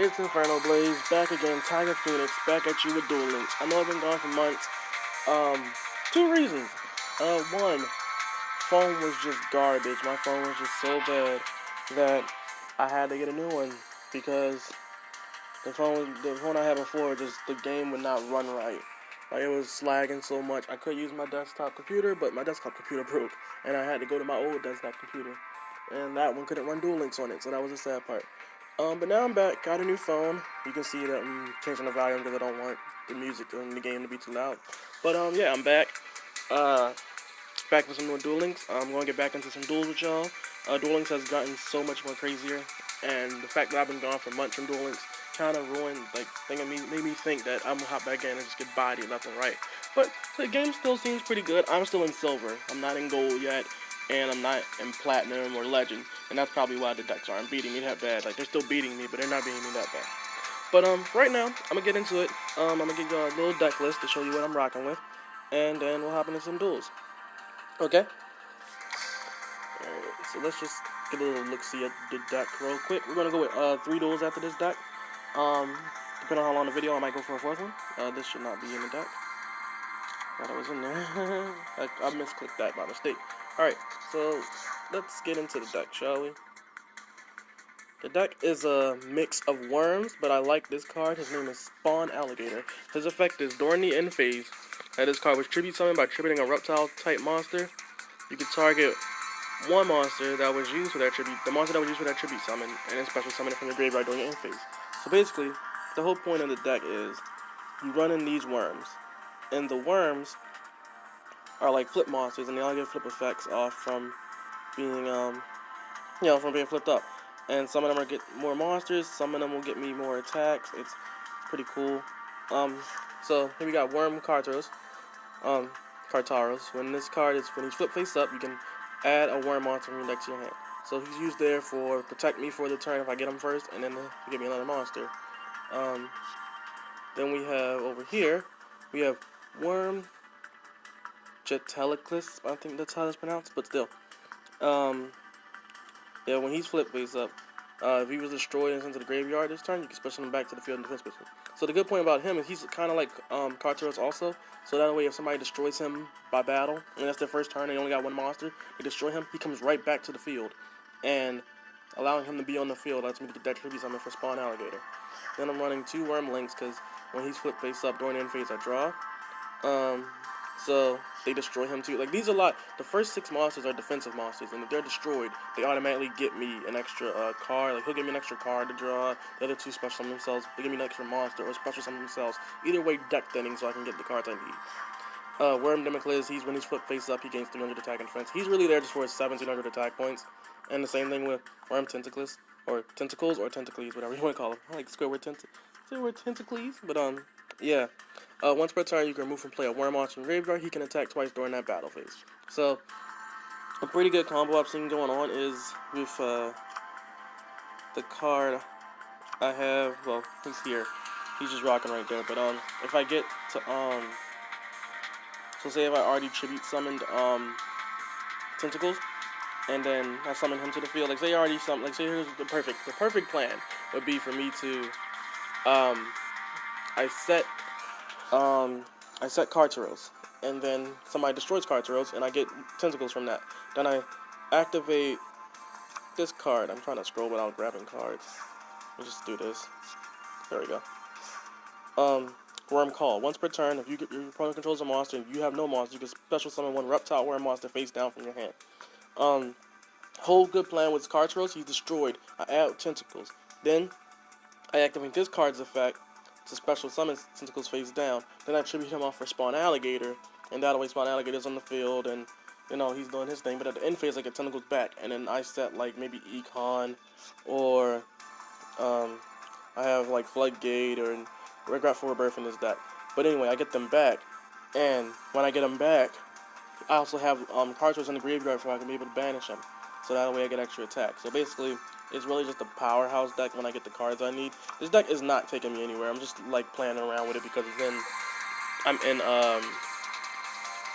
It's Inferno Blaze, back again, Tiger Phoenix, back at you with Duel Links. I know I've been gone for months. Um, Two reasons. One, phone was just garbage. My phone was just so bad that I had to get a new one because the phone I had before, just the game would not run right. Like it was lagging so much. I could use my desktop computer, but my desktop computer broke, and I had to go to my old desktop computer, and that one couldn't run Duel Links on it, so that was the sad part. But now I'm back. Got a new phone. You can see that I'm changing the volume because I don't want the music in the game to be too loud. But yeah, I'm back. Uh, Back with some more Duel Links. I'm gonna get back into some duels with y'all. Duel Links has gotten so much more crazier, and the fact that I've been gone for months from Duel Links kind of ruined, made me think that I'm gonna hop back in and just get bodied left and right. But the game still seems pretty good. I'm still in silver. I'm not in gold yet, and I'm not in platinum or legend, and that's probably why the decks aren't beating me that bad. Like they're still beating me, but they're not beating me that bad. But right now I'm gonna get into it. I'm gonna give you a little deck list to show you what I'm rocking with, and then we'll hop into some duels. Okay. Alright, so let's just get a little look-see at the deck real quick. We're gonna go with 3 duels after this deck. Depending on how long the video, I might go for a 4th one. This should not be in the deck. Thought it was in there. I misclicked that by mistake. Alright, so let's get into the deck, shall we? The deck is a mix of worms, but I like this card. His name is Spawn Alligator. His effect is during the end phase, this card was tribute summoned by tributing a reptile-type monster. You can target one monster that was used for that tribute, the monster that was used for that tribute summon, and then special summon it from your graveyard during your end phase. So basically, the whole point of the deck is you run in these worms, and the worms are like flip monsters, and they all get flip effects off from being, from being flipped up. And some of them will get more monsters, some of them will get me more attacks. It's pretty cool. So here we got Worm Cartaros. Cartaros. When he's flip face up, you can add a worm monster from your deck to your hand. So he's used there for protect me for the turn if I get him first, and then he'll give me another monster. Then we have over here, we have Worm Jetelicus. I think that's how it's pronounced, but still. Yeah, when he's flip face up, if he was destroyed and sent to the graveyard this turn, you can special him back to the field and defense special. So the good point about him is he's kind of like Carteros also. So that way, if somebody destroys him by battle, and that's their first turn, and they only got one monster, they destroy him, he comes right back to the field. And allowing him to be on the field lets me get that tribute summon for Spawn Alligator. Then I'm running 2 Worm Links, because when he's flip face up during the end phase, I draw. So they destroy him too. Like these are a lot. The first 6 monsters are defensive monsters, and if they're destroyed, they automatically get me an extra card. Like he'll give me an extra card to draw. The other 2 special summon themselves. They give me an extra monster or special summon themselves. Either way, deck thinning so I can get the cards I need. Worm Democles, when he's flip face up, he gains 300 attack and defense. He's really there just for his 1700 attack points. And the same thing with Worm Tentacles or Tentacles or Tentacles, whatever you want to call them. I like square word Tentacles, but yeah. Once per turn, you can remove from play a worm monster from graveyard. He can attack twice during that battle phase. So, a pretty good combo I've seen going on is with the card I have. Well, he's here. He's just rocking right there. But if I get to so say if I already tribute summoned Tentacles, and then I summon him to the field. Like say I already summoned. Like say here's the perfect plan would be for me to I set Carteros, and then somebody destroys Carteros, and I get Tentacles from that. Then I activate this card. I'm trying to scroll without grabbing cards. Let me just do this. There we go. Worm Call. Once per turn, if your opponent controls a monster and you have no monster, you can special summon one reptile worm monster face down from your hand. Whole good plan with Carteros, he's destroyed. I add Tentacles. Then I activate this card's effect to special summon Tentacles face down. Then I tribute him off for Spawn Alligator, and that way Spawn Alligator's on the field, and he's doing his thing. But at the end phase, I get Tentacles back, and then I set like maybe Econ, or I have like Floodgate or Regretful Rebirth in this deck. But anyway, I get them back, and when I get them back, I also have Cartridge in the graveyard so I can be able to banish them. So that way I get extra attack. So basically, it's really just a powerhouse deck when I get the cards I need. This deck is not taking me anywhere. I'm just like playing around with it because I'm in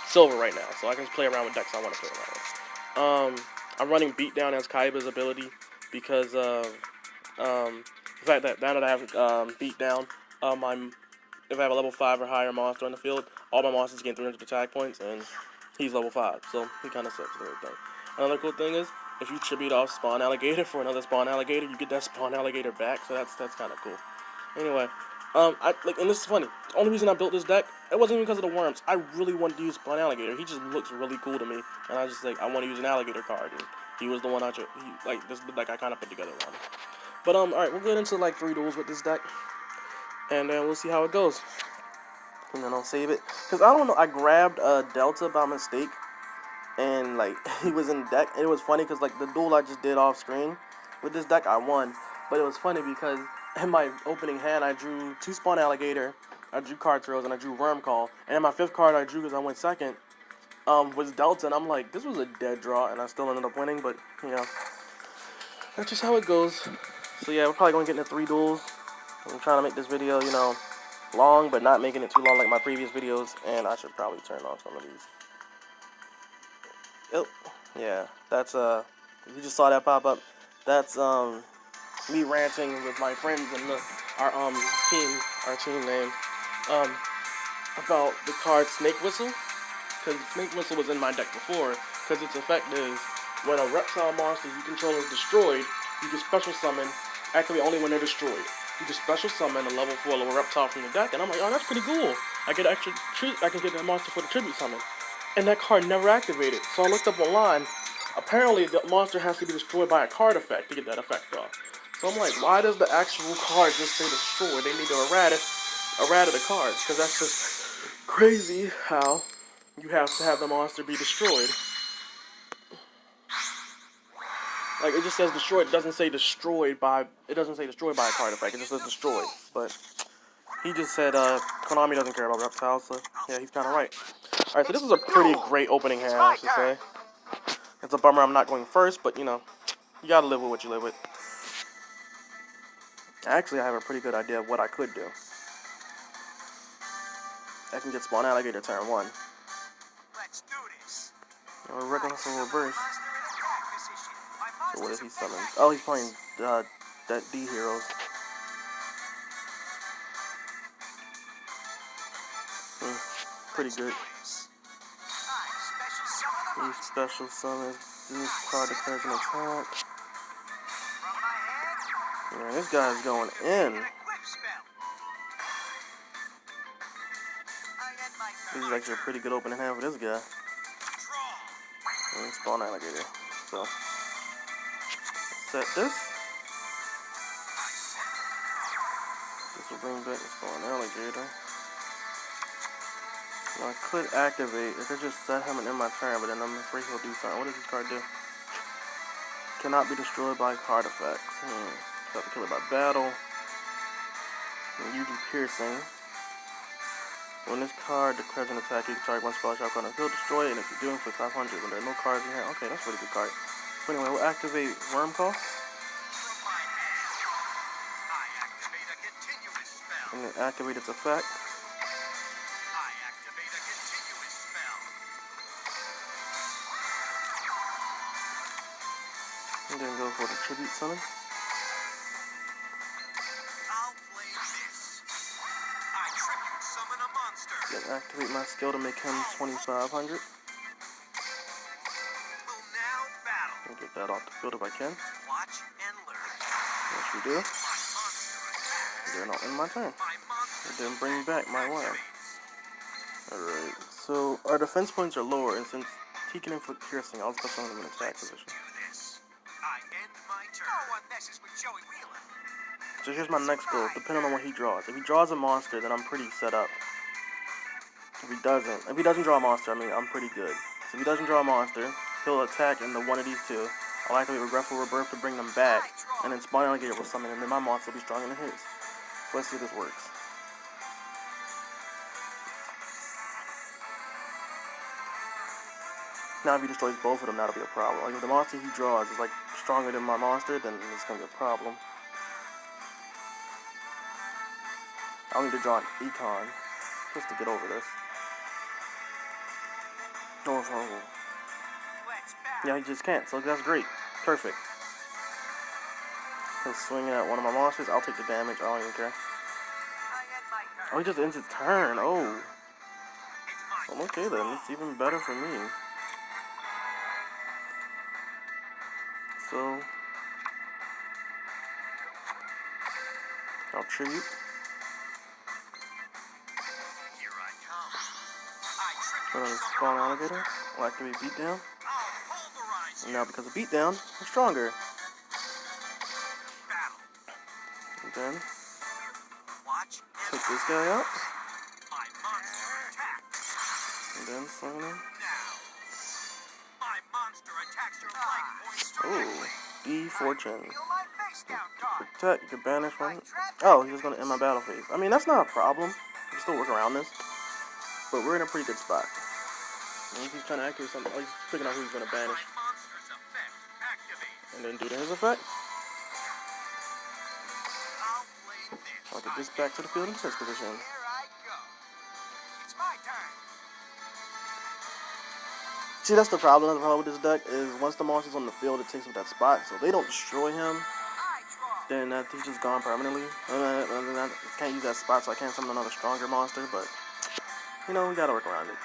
silver right now, so I can just play around with decks I want to play around with. I'm running Beatdown as Kaiba's ability because if The fact that now that I have beat down my if I have a level 5 or higher monster on the field, all my monsters gain 300 attack points, and he's level 5, so he kind of sucks with everything. Another cool thing is, if you tribute off Spawn Alligator for another Spawn Alligator, you get that Spawn Alligator back, so that's kind of cool. Anyway, and this is funny. The only reason I built this deck, it wasn't even because of the worms. I really wanted to use Spawn Alligator. He just looks really cool to me, and I was just like, I want to use an Alligator card, and he was the one this is the deck I kind of put together around him. But alright, we'll get into like 3 duels with this deck, and then we'll see how it goes. And then I'll save it, because I don't know, I grabbed Delta by mistake, and like he was in the deck. It was funny because like the duel I just did off screen with this deck, I won, but it was funny because in my opening hand I drew 2 Spawn Alligator, I drew Card Throws, and I drew Worm Call, and in my 5th card I drew because I went second was Delta, and I'm like, this was a dead draw, and I still ended up winning, but you know, that's just how it goes. So yeah, we're probably going to get into 3 duels. I'm trying to make this video, you know, long, but not making it too long like my previous videos, and I should probably turn off some of these. Oh, yeah, that's, you just saw that pop up, that's, me ranting with my friends and our team name, about the card Snake Whistle, because Snake Whistle was in my deck before, because its effect is, when a reptile monster you control is destroyed, you can special summon, activate only when they're destroyed. You can special summon a level 4 little reptile from the deck, and I'm like, oh, that's pretty cool. I get extra, I can get that monster for the tribute summon. And that card never activated, so I looked up online. Apparently, the monster has to be destroyed by a card effect to get that effect off. So I'm like, why does the actual card just say destroy? They need to errata the cards, because that's just crazy how you have to have the monster be destroyed. Like, it just says destroyed. It doesn't say destroyed by a card effect. It just says destroyed. But he just said Konami doesn't care about reptiles, so yeah, he's kind of right. Alright, so this is a pretty great opening hand, I should say. It's a bummer I'm not going first, but you know, you gotta live with what you live with. Actually, I have a pretty good idea of what I could do. I can get Spawn Alligator turn 1. Let's do this. Or regular for reverse. So what is he summoned? Oh, he's playing that D Heroes. Pretty good. He special summons. This card declares an attack. Man, this guy's going in. This is actually a pretty good opening hand for this guy. And Spawn Alligator. So, set this. This will bring back the Spawn Alligator. Now I could activate. I could just set him and end my turn, but then I'm afraid he'll do something. What does this card do? Cannot be destroyed by card effects. Have to kill it by battle. And you do piercing. When this card declares an attack, you can target one spell shot card and he'll destroy it, and if you do, inflict 500 when there are no cards in hand. Okay, that's a really good card. So anyway, we'll activate Worm Call. And then activate its effect. And then go for the tribute summon. Then activate my skill to make him 2,500. And get that off the field if I can. Yes, we do. Then I'll end my turn. And then bring back my worm. Alright, so our defense points are lower, and since he can inflict piercing, I'll special him in attack position. So here's my next goal, depending on what he draws. If he draws a monster, then I'm pretty set up. If he doesn't draw a monster, I mean, I'm pretty good. So if he doesn't draw a monster, he'll attack into one of these 2. I'll activate Regretful Rebirth to bring them back, and then Spawn Alligator will summon, and then my monster will be stronger than his. So let's see if this works. Now if he destroys both of them, that'll be a problem. Like if the monster he draws is like stronger than my monster, then it's gonna be a problem. I'll need to draw an Econ just to get over this. Oh. Yeah, he just can't, so that's great. Perfect. He'll swing at one of my monsters. I'll take the damage. I don't even care. Oh, he just ends his turn. Oh. Well, okay then. It's even better for me. So, I'll tribute. Put on the spawn alligator. I'll activate beatdown. And now because of beatdown, I'm stronger. And then take this guy out. And then swing him. Oh, D fortune. Protect, you can banish one. Oh, he's just gonna end my battle phase. I mean, that's not a problem. I can still work around this. But we're in a pretty good spot. And he's trying to activate something. Oh, he's figuring out who he's gonna banish. And then due to his effect, I'll get this back to the field in defense position. See, that's the problem. The problem with this deck is once the monster's on the field, it takes up that spot. So if they don't destroy him, then he's just gone permanently. And then I can't use that spot, so I can't summon another stronger monster. But, you know, we gotta work around it.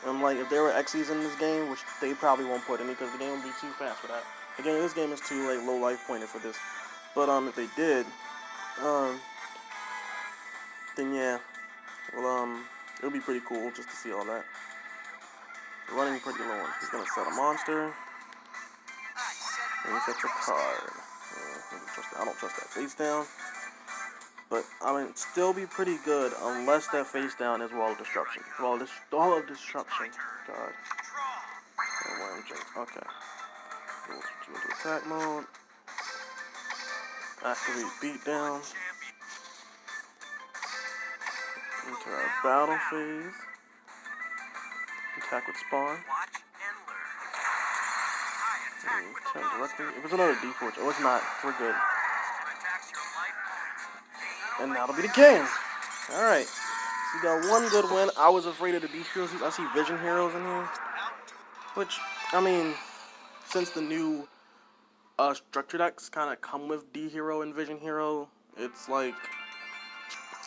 And, like, if there were Xy's in this game, which they probably won't put any because the game would be too fast for that. Again, this game is too, like, low life pointed for this. But, if they did, then yeah. Well, it would be pretty cool just to see all that. Running pretty low. He's gonna set a monster. And he sets a card. I don't trust that face down. But I mean, still be pretty good unless that face down is Wall of Destruction. Wall of Destruction. God. Okay. We'll switch into attack mode. Activate beatdown. Enter our battle phase. Attack with spawn. Turn directly. It was another D4. Oh, it's not. We're good. And that'll be the game. Alright. So we got one good win. I was afraid of the D heroes. I see Vision heroes in here. Which, I mean, since the new structure decks kind of come with D hero and Vision hero, it's like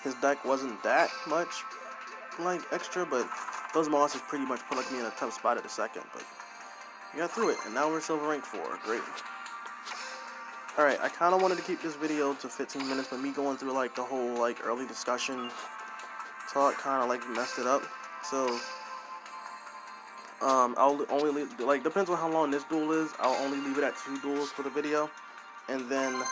his deck wasn't that much like extra, but those monsters pretty much put like me in a tough spot at the second. But we got through it, and now we're silver rank 4. Great. Alright, I kind of wanted to keep this video to 15 minutes, but me going through like the whole like early discussion talk kind of like messed it up. So I'll only leave, like, depends on how long this duel is. I'll only leave it at 2 duels for the video, and then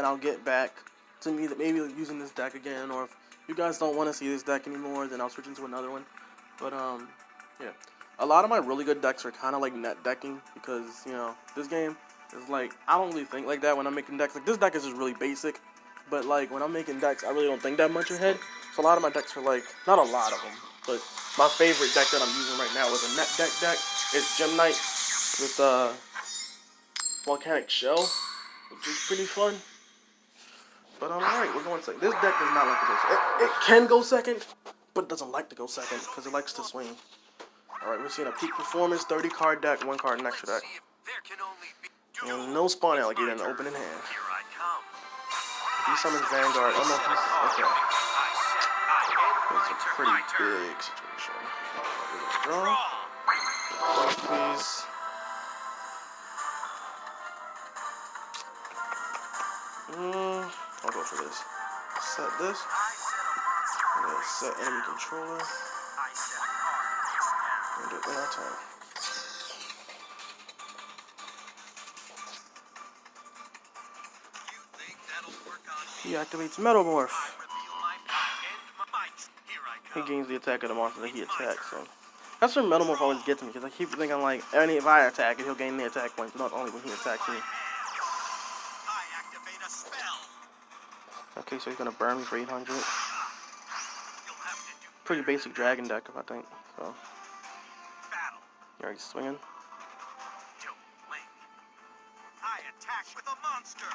I'll get back to me maybe using this deck again, or if you guys don't want to see this deck anymore, then I'll switch into another one. But yeah, a lot of my really good decks are kind of like net decking, because you know this game is like, I don't really think like that when I'm making decks. Like, this deck is just really basic, but like when I'm making decks, I really don't think that much ahead. So a lot of my decks are like, not a lot of them, but my favorite deck that I'm using right now is a net deck is Gem Knight with Volcanic Shell, which is pretty fun. But alright, we're going second. This deck does not like to go second. It can go second, but it doesn't like to go second because it likes to swing. Alright, we're seeing a peak performance, 30 card deck, 1 card in extra deck. And no spawn alligator in the opening hand. If he summons Vanguard, oh no, he's okay. It's a pretty big situation. Draw. Please. I'll go for this. Set this. I'm gonna set enemy controller. And do it in our turn. He activates Metamorph. He gains the attack of the monster that he attacks. So that's where Metamorph always gets me, because I keep thinking like, if I attack it, he'll gain the attack points, not only when he attacks me. Okay, so he's gonna burn me for 800. Pretty basic dragon deck, I think. So he's swinging. I attack with a monster.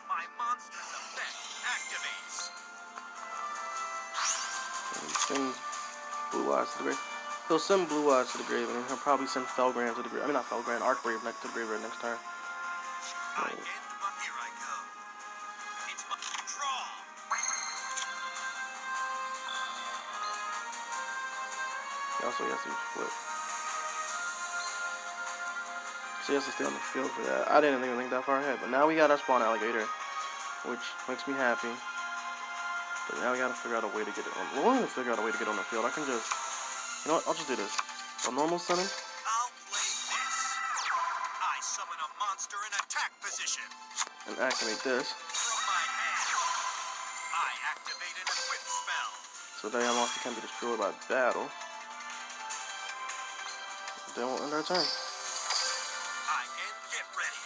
My monster's effect activates. He swings Blue Eyes to the grave. He'll send Blue Eyes to the grave, and he'll probably send Felgrand to the grave. I mean, not Felgrand, Archbrave next to the graveyard next turn. Here I go. It's my draw. Also, he has to flip. So he has to stay on the field for that. I didn't even think that far ahead, but now we got our spawn alligator, which makes me happy. But now we gotta figure out a way to get it on. We're going to figure out a way to get on the field. I can just, you know what? I'll just do this. I'll normal summon. I'll play this. I summon a monster in attack position. And activate this. From my hand, I activate an equip spell. So that monster can be destroyed by battle. Then we'll end our turn. I end get ready.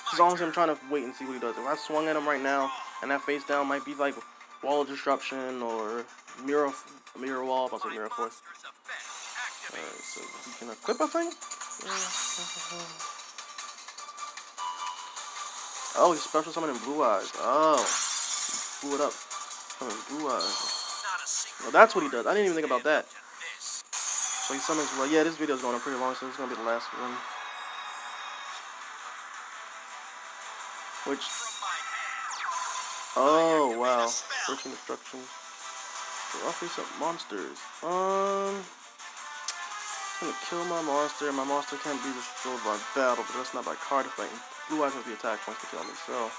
Because honestly, I'm trying to wait and see what he does. If I swung at him right now, and that face down might be like Wall of Disruption or Mirror Wall. I'll say Mirror Force. Alright, so he can equip, I think? Oh, he's special summoning Blue Eyes. Oh. Blew it up. Summoning Blue Eyes. Well, that's what he does. I didn't even think about that. So he summons, well, yeah, this video's going on pretty long, so this is going to be the last one. Which, oh, wow. 13 destruction. So I'll face up monsters. It's going to kill my monster. My monster can't be destroyed by battle, but that's not by card effect. Blue Eyes has the attack points to kill me, so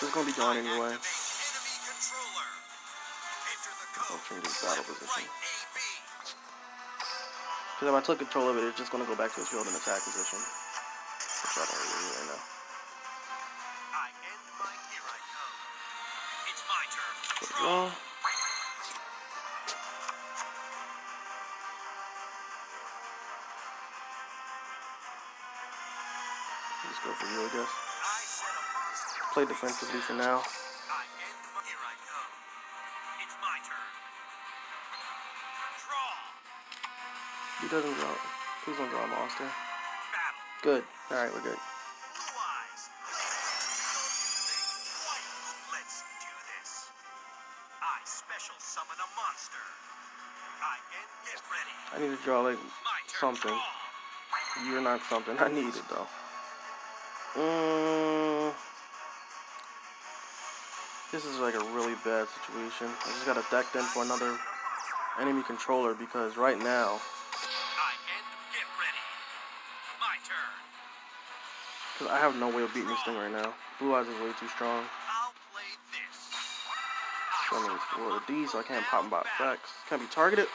it's going to be gone anyway. I'll change his battle position. Because if I took control of it, it's just going to go back to its field and attack position. Which I don't really need right now. I end my here I go. It's my turn. Draw. Let's go for you, I guess. Play defensively for now. I end my here I go. It's my turn. Draw. He doesn't draw. Please don't draw a monster. Battle. Good. Alright, we're good. Blue Eyes. Let's do this. I special summon a monster. I end get ready. I need to draw like My turn. something. Draw. You're not something. I need it though. This is like a really bad situation. I just got to deck in for another enemy controller because right now, I end get ready. My turn. because I have no way of beating this thing right now. Blue Eyes is way too strong. I'll play this. Summons for D, so I can't pop him by effects. Can't be targeted.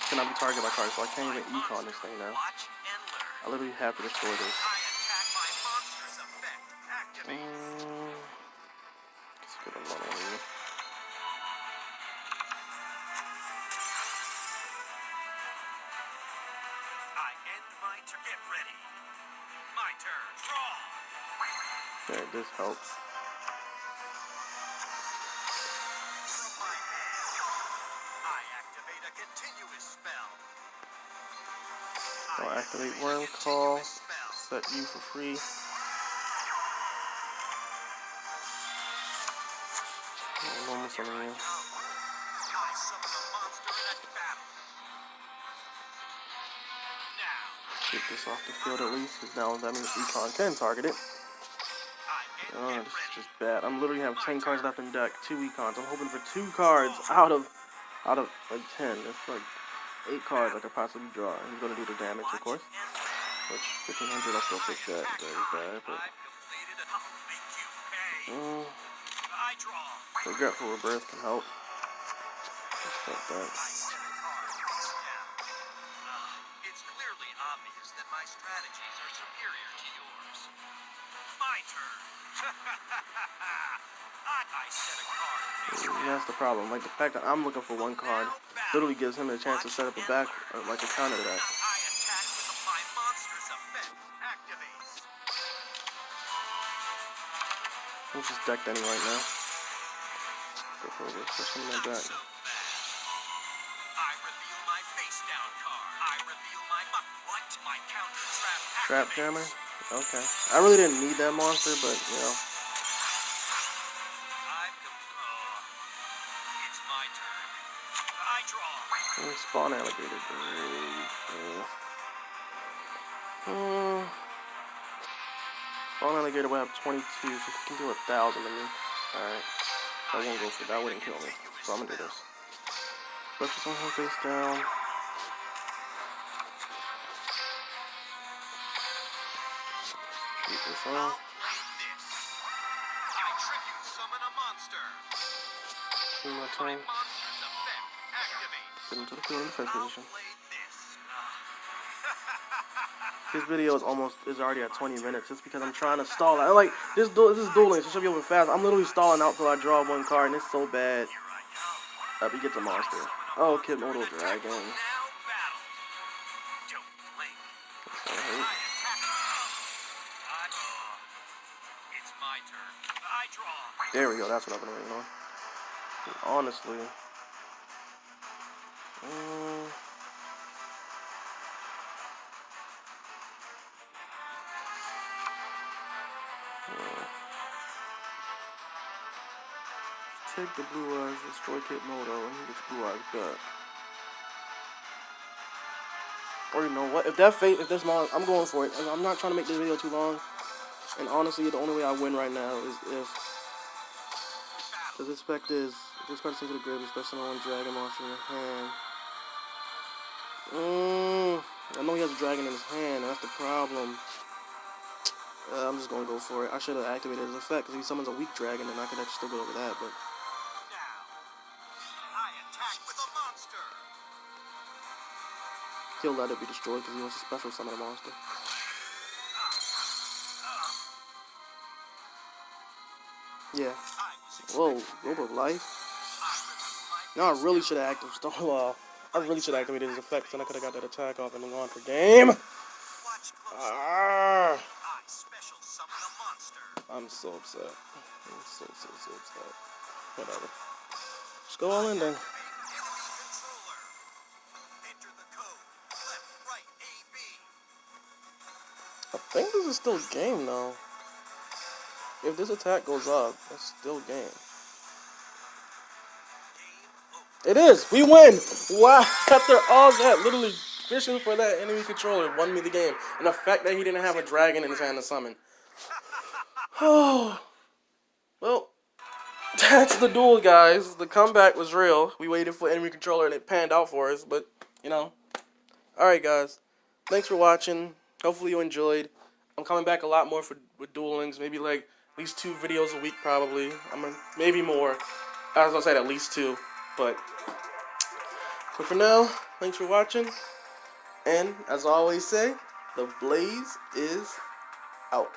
Cannot be targeted by cards, so I can't even econ this thing now. Watch and learn. I literally have to destroy this. I attack my monster's effect. Activate. Let's get a lot on you. I end my turn. Get ready. My turn. Draw. Okay, this helps. From my hand, I activate a continuous spell. I'll I activate a Worm Call. continuous spell. Set you for free. Normal summon you. I summon a monster in a battle. Now, Get this off the field at least, because now that means econ can target it. I end This is just bad. I'm literally have 10 cards left in deck, 2 econs. I'm hoping for 2 cards out of like 10. That's like 8 cards I could possibly draw. He's gonna do the damage, of course. Which 1500, I still take that. Very bad, but I draw. Regretful Rebirth can help. Let's start that. It's clearly obvious that my strategies are superior to yours. My turn. I set a card. That's the problem. Like the fact that I'm looking for 1 card literally gives him a chance to set up a back, like a counter to that. I attack with my monster's effect. Activates. I'm just decked any right now. Go for this. Push him in back. So bad. I reveal my face down card. I reveal my what? My counter trap. Trap jammer? Okay. I really didn't need that monster, but you know. It's my turn. I draw. Spawn alligator. Great. Spawn alligator will have 22, so he can do 1,000 to me. Alright. I won't go for that. That wouldn't kill me. So I'm gonna do this. Special summon him face down. Keep this on. My turn. Get into the field in defense position. This video is already at 20 minutes just because I'm trying to stall out. Like this dueling, so it should be over fast. I'm literally stalling out till I draw one card, and it's so bad. He gets a monster. Oh, Kimodo Dragon. There we go. That's what I've been waiting on. Honestly. Take the blue eyes, destroy Kimodo, and he gets blue eyes back. Or you know what? If this long, I'm going for it. I'm not trying to make this video too long. And honestly, the only way I win right now is if this effect is if this card is into the grave, especially on one dragon monster in your hand. I know he has a dragon in his hand, and that's the problem. I'm just gonna go for it. I should have activated his effect because he summons a weak dragon, and I could actually still go over that, but. He'll let it be destroyed because he wants to special summon a monster. Yeah. Whoa, Robe of Life. Now I really should have activated his effects, and I could have got that attack off and then gone for game. I'm so upset. I'm so upset. Whatever. Just go all in then. I think this is still game though. If this attack goes up, it's still game. It is! We win! Wow! After all that, literally fishing for that enemy controller won me the game. And the fact that he didn't have a dragon in his hand to summon. Oh. Well, that's the duel, guys. The comeback was real. We waited for enemy controller and it panned out for us, but, you know. Alright, guys. Thanks for watching. Hopefully you enjoyed. I'm coming back a lot more with Duel Links. Maybe like at least 2 videos a week, probably. Maybe more. I was gonna say at least 2, but for now, thanks for watching. And as I always say, the blaze is out.